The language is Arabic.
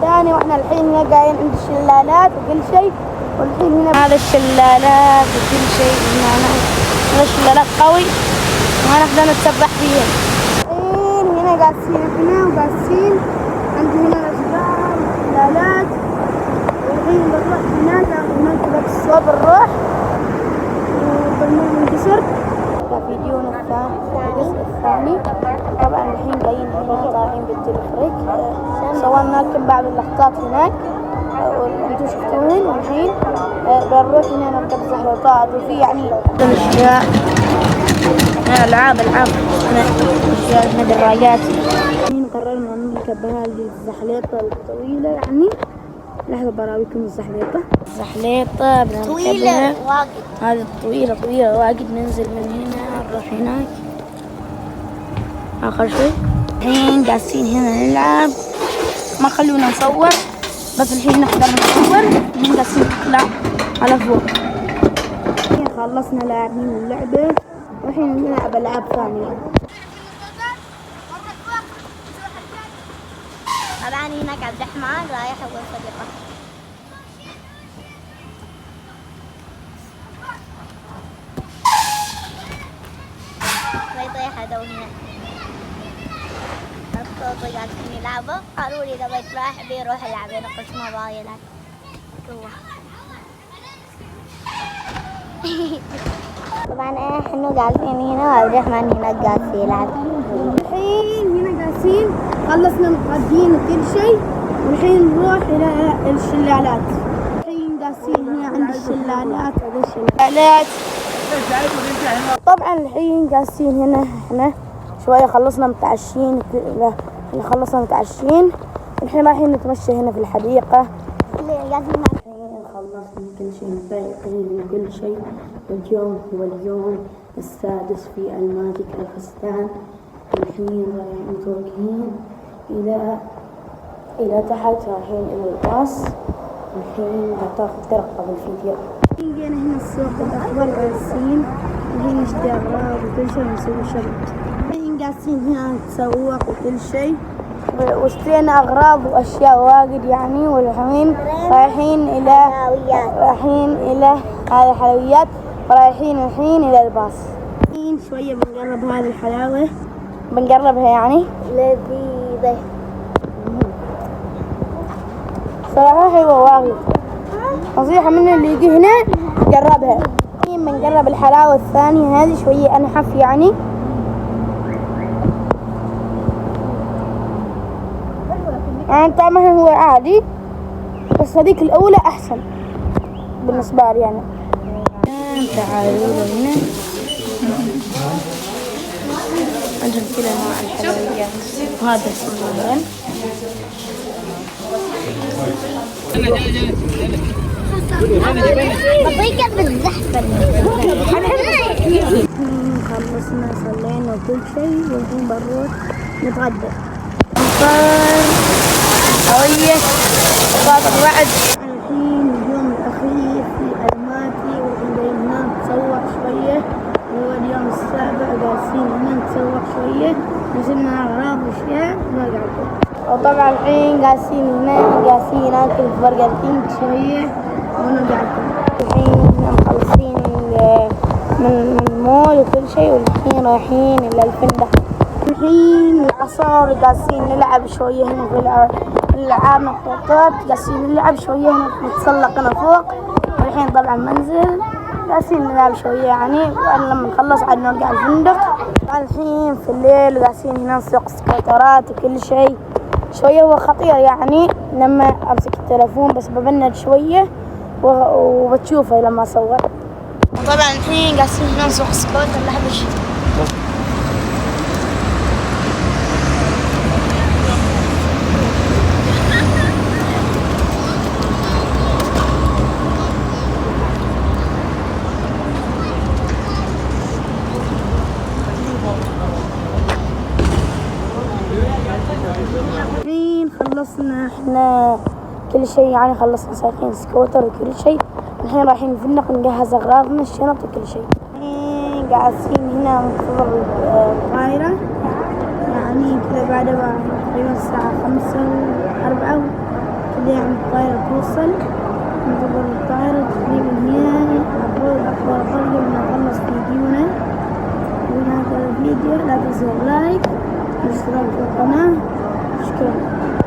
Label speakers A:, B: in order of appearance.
A: الثاني، واحنا الحين هنا قاعدين عند الشلالات وكل شيء. والحين هنا هذا الشلالات وكل شيء، هنا الشلالات قوي ما نقدر نتسبح فيها. الحين هنا قاعدين احنا وقاعدين عند هنا الاشجار والشلالات، والحين بنروح هناك الصوب نروح وبننكسر. فيديونا الثاني طبعا الحين جايين هنا طالعين بالتلفريك، صورنا لكم بعض اللقطات هناك وانتم شفتوهن. والحين بنروح هنا نركب زحليقات وفي يعني الاشياء العاب هنا اشياء هنا دراجات. الحين قررنا نركب هذه الزحليقة الطويلة، يعني لحظة براويكم الزحليقة طويلة واجد. هذه طويلة واجد. ننزل من هنا نروح هناك آخر شيء. الحين جالسين هنا نلعب، ما خلونا نصور بس الحين نقدر نصور. الحين جالسين نطلع على فوق. الحين خلصنا لاعبين اللعبة والحين نلعب ألعاب ثانية.
B: طبعا هناك عبد الرحمن رايح هو صديقه. يطيح هذا وهنا الصوت قاعدين يلعبوا. قالوا لي إذا بيت رايح بيروح يلعب، أنا قلت ما باغي يلعب جوا. طبعا احنا قاعدين هنا وعبد الرحمن هناك قاعد يلعب.
A: الحين هنا قاعدين خلصنا متغدين وكل شيء، والحين نروح إلى الشلالات. الحين قاعدين هنا عند الشلالات. طبعا الحين قاعدين هنا احنا شوية خلصنا متعشين. الحين رايحين نتمشى هنا في الحديقة. خلصنا كل شيء، فايقين وكل شيء. اليوم هو اليوم السادس في الماجيك الفستان. الحين رايحين متوجهين إلى تحت، رايحين إلى الباص. الحين ترقب الفيديو. الحين جينا هنا السوق الأخضر جالسين الحين نشتري أغراض وكل شيء ونسوي شغل. الحين جالسين هنا نتسوق وكل شيء، واشترينا أغراض وأشياء واجد يعني. والحين رايحين إلى هذه الحلويات، ورايحين الحين إلى الباص. الحين شوية بنقرب هذه الحلاوة، بنقربها يعني
B: لذيذة
A: صراحة حلوة واجد. نصيحة من اللي يجي هنا جربها. الحين بنقرب الحلاوة الثانية هذه شوية أنحف يعني. طعمها هو عادي بس هذيك الأولى أحسن بالنسبة لي يعني. تعالوا هنا عندهم كل أنواع الحلويات، وهذا السمين
B: بطيقة بالزحفة.
A: خلصنا صلينا وكل شيء، والحين بنروح نتغدى. قوية وقاطع الوعد. الحين اليوم الأخير في الماتي، والحين جايين هنا نتسوق شوية. هو اليوم السابع جالسين هنا نتسوق شوية، نزلنا أغراض وأشياء ونرجع. وطبعا الحين جالسين ناكل في برجر كينج شوية ونرجع. الحين مخلصين من المول وكل شيء، والحين رايحين إلى الفندق. الحين العصر جالسين نلعب شوية هنا في الألعاب نطاطات، جالسين نلعب شوية هنا نتسلق هنا فوق. والحين طبعا منزل جالسين نلعب شوية يعني، لما نخلص عاد نرجع الفندق. الحين في الليل جالسين هنا نسوق سكوترات وكل شيء. شوية هو خطير يعني لما أمسك التلفون، بس ببند شوية وبتشوفه لما أصور. طبعا الحين جالسين هنا نسوق سكوتر. لحظة شي الحين خلصنا احنا كل شيء يعني، خلصنا سايقين سكوتر وكل شيء. الحين رايحين الفندق نجهز اغراضنا الشنط وكل شيء. الحين قاعدين هنا ننتظر الطائرة يعني كذا، بعد تقريبا الساعة 5:04 لين الطائرة توصل، ننتظر الطائرة تقريبا النهائي. أقول أكبر خلق من نخلص فيديونا. ومن هذا الفيديو لا تنسوا اللايك والاشتراك في القناة. شكرا.